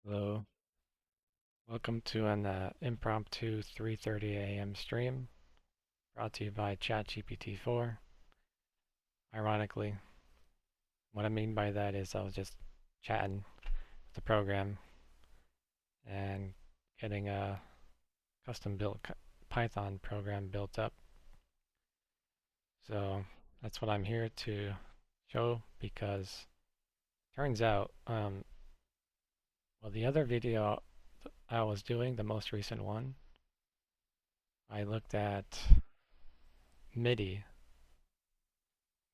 Hello, welcome to an impromptu 3:30 a.m. stream brought to you by ChatGPT-4. Ironically, what I mean by that is I was just chatting with the program and getting a custom built Python program built up. So that's what I'm here to show because turns out, well, the other video I was doing, the most recent one, I looked at MIDI,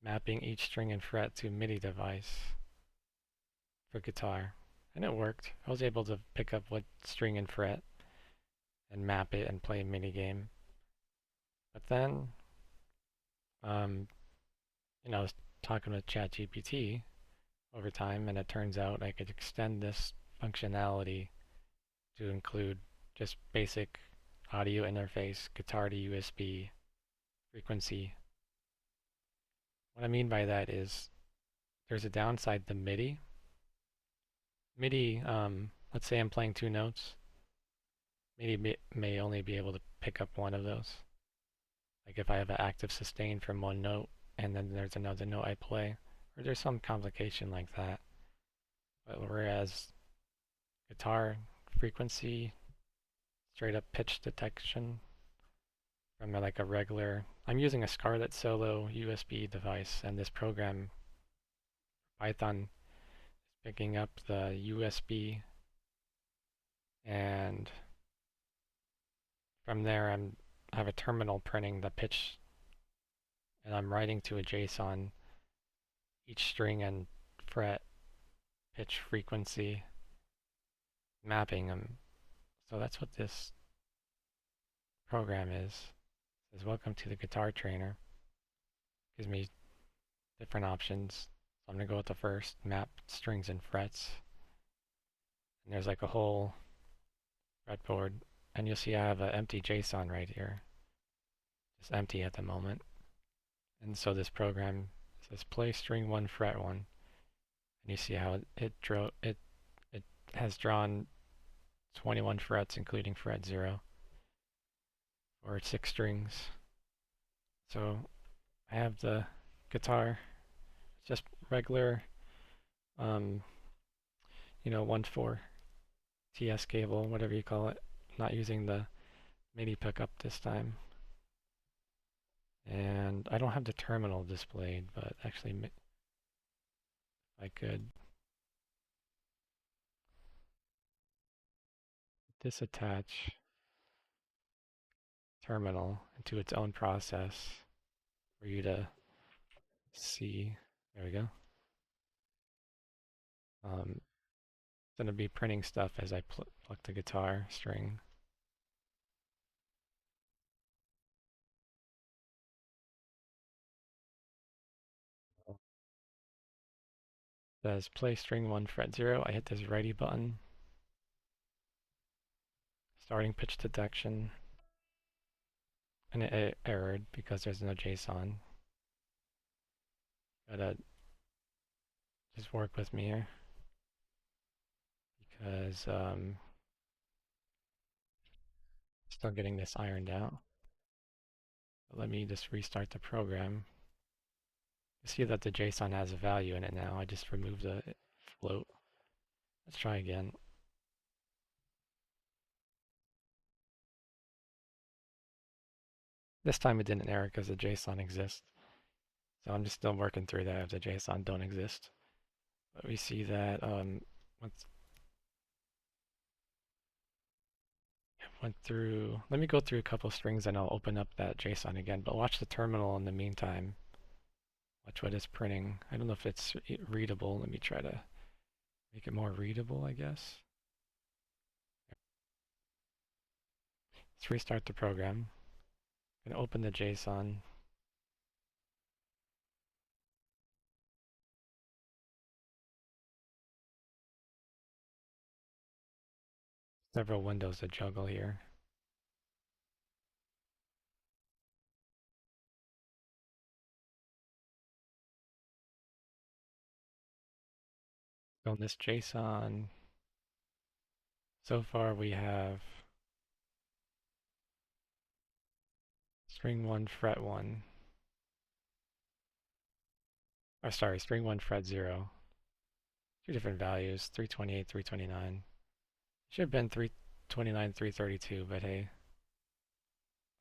mapping each string and fret to MIDI device for guitar. And it worked. I was able to pick up what string and fret and map it and play a MIDI game. But then, um, I was talking with ChatGPT over time, and it turns out I could extend this functionality to include just basic audio interface, guitar to USB, frequency. What I mean by that is there's a downside to MIDI. MIDI, let's say I'm playing two notes. MIDI may only be able to pick up one of those. Like if I have an active sustain from one note and then there's another note I play, or there's some complication like that. But whereas guitar frequency, straight up pitch detection from like a regular, I'm using a Scarlett Solo USB device, and this program, Python, is picking up the USB, and from there I have a terminal printing the pitch, and I'm writing to a JSON each string and fret, pitch, frequency, mapping them. So that's what this program is. It says, welcome to the guitar trainer. Gives me different options. So I'm going to go with the first, map strings and frets. And there's like a whole fretboard. And you'll see I have an empty JSON right here. Just empty at the moment. And so this program says play string 1, fret 1. And you see how it has drawn 21 frets, including fret 0, or 6 strings. So I have the guitar, it's just regular, 1.4 TS cable, whatever you call it. Not using the MIDI pickup this time. And I don't have the terminal displayed, but actually, if I could disattach terminal into its own process for you to see. There we go. It's going to be printing stuff as I pluck the guitar string. It says play string 1, fret 0. I hit this ready button. Starting pitch detection. And it errored because there's no JSON. Gotta just work with me here. Because still getting this ironed out. But let me just restart the program. You see that the JSON has a value in it now. I just removed the float. Let's try again. This time it didn't error because the JSON exists. So I'm just still working through that if the JSON don't exist. But we see that once it went through, let me go through a couple strings and I'll open up that JSON again. But watch the terminal in the meantime. Watch what it's printing. I don't know if it's readable. Let me try to make it more readable, I guess. Let's restart the program. I'm going to open the JSON. Several windows to juggle here. On this JSON, So far we have string 1 fret 1. Oh, sorry, string 1 fret 0. Two different values, 328, 329. Should have been 329, 332, but hey,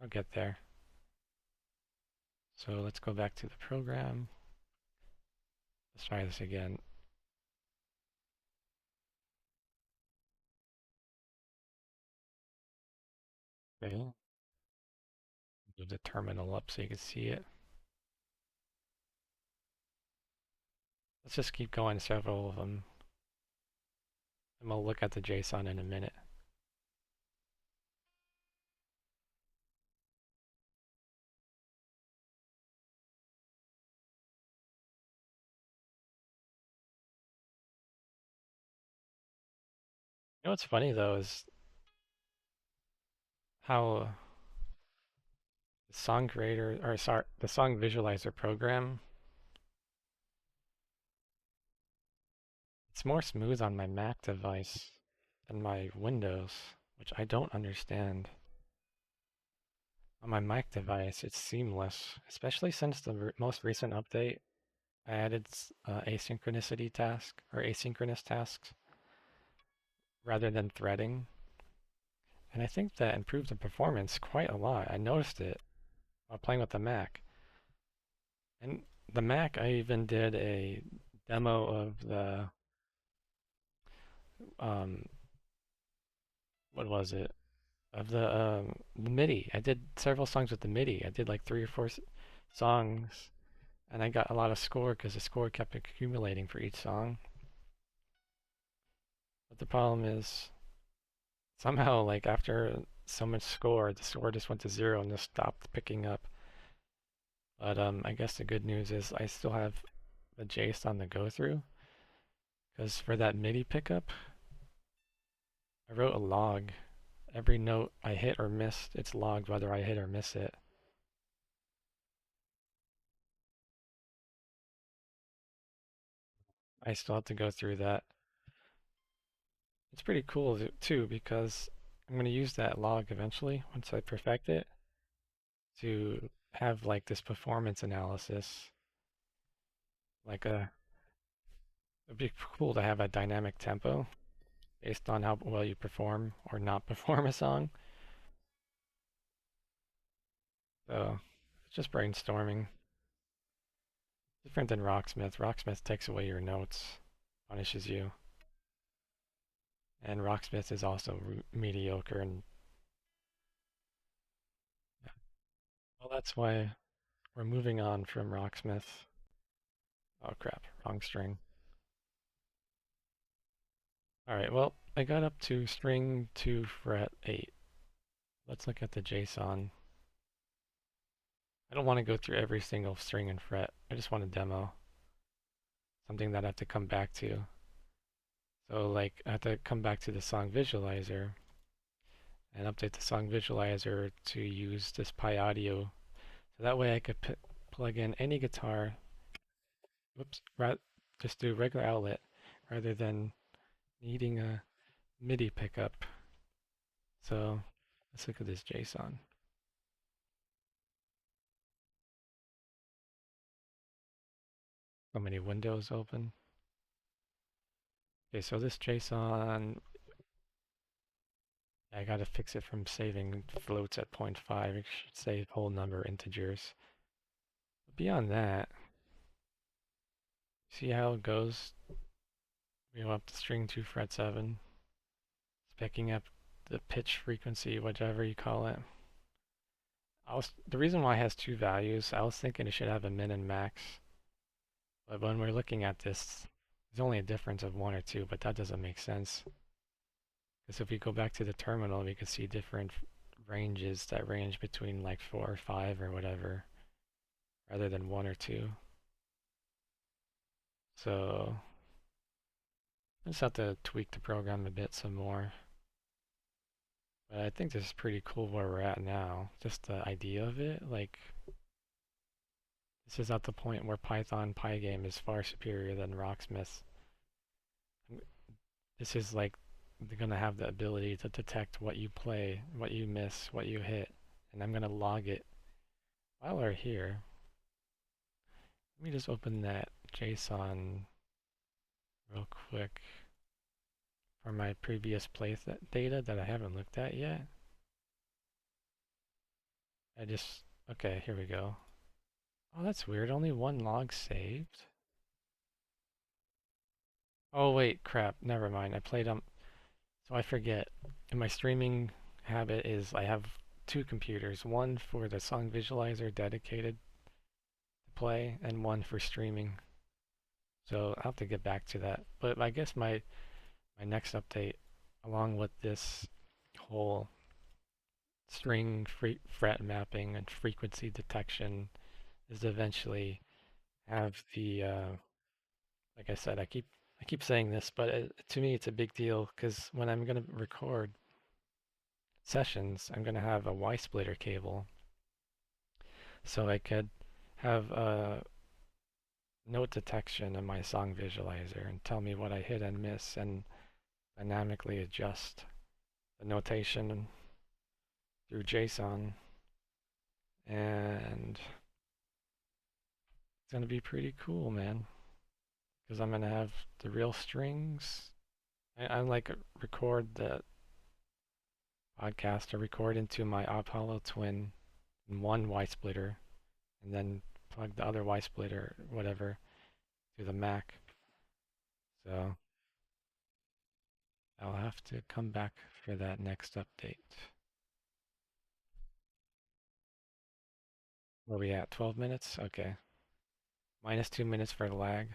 I'll get there. So let's go back to the program. Let's try this again. Okay. Move the terminal up so you can see it. Let's just keep going several of them. And we'll look at the JSON in a minute. You know what's funny though is how the song creator, or sorry, the song visualizer program, it's more smooth on my Mac device than my Windows, which I don't understand. On my Mac device, it's seamless, especially since the most recent update. I added asynchronicity task or asynchronous tasks rather than threading. And I think that improved the performance quite a lot. I noticed it while playing with the Mac. And the Mac, I even did a demo of the, um, what was it? Of the MIDI. I did several songs with the MIDI. I did like 3 or 4 songs, and I got a lot of score because the score kept accumulating for each song. But the problem is, somehow, like after so much score, the score just went to 0 and just stopped picking up. But I guess the good news is I still have the JSON to go through, because for that MIDI pickup, I wrote a log. Every note I hit or missed, it's logged whether I hit or miss it. I still have to go through that. It's pretty cool too because I'm going to use that log eventually once I perfect it to have like this performance analysis. Like it'd be cool to have a dynamic tempo based on how well you perform or not perform a song. So it's just brainstorming. Different than Rocksmith. Rocksmith takes away your notes, punishes you. And Rocksmith is also mediocre. And yeah. Well, that's why we're moving on from Rocksmith. Oh crap, wrong string. Alright, well, I got up to string 2 fret 8. Let's look at the JSON. I don't want to go through every single string and fret. I just want a demo. Something that I have to come back to. So like, I have to come back to the song visualizer and update the song visualizer to use this Pi audio. So that way I could plug in any guitar. Whoops, just do regular outlet rather than needing a MIDI pickup. So let's look at this JSON. So many windows open. Okay, so this JSON, I gotta fix it from saving floats at 0.5. It should save whole number integers. But beyond that, see how it goes? We go up to string 2 fret 7. It's picking up the pitch frequency, whatever you call it. The reason why it has 2 values, I was thinking it should have a min and max. But when we're looking at this, there's only a difference of 1 or 2, but that doesn't make sense. Because if we go back to the terminal, we can see different ranges that range between like 4 or 5 or whatever, rather than 1 or 2. So I just have to tweak the program a bit some more. But I think this is pretty cool where we're at now. Just the idea of it, like this is at the point where Python Pygame is far superior than Rocksmith. This is like they're gonna have the ability to detect what you play, what you miss, what you hit, and I'm gonna log it while we're here. Let me just open that JSON real quick for my previous play data that I haven't looked at yet. Okay, here we go. Oh, that's weird. Only one log saved. Oh, wait, crap. Never mind. I played so I forget. And my streaming habit is I have two computers, one for the song visualizer dedicated to play, and one for streaming. So I'll have to get back to that. But I guess my next update, along with this whole string fret mapping and frequency detection, is eventually have the like I said, I keep saying this, but to me it's a big deal because when I'm gonna record sessions, I'm gonna have a Y splitter cable, so I could have a note detection in my song visualizer and tell me what I hit and miss, and dynamically adjust the notation through JSON, and it's gonna be pretty cool, man. Because I'm gonna have the real strings. I'm like record the podcast, I record into my Apollo Twin in one Y splitter, and then plug the other Y splitter, whatever, to the Mac. So I'll have to come back for that next update. Where we at? 12 minutes? Okay. -2 minutes for the lag.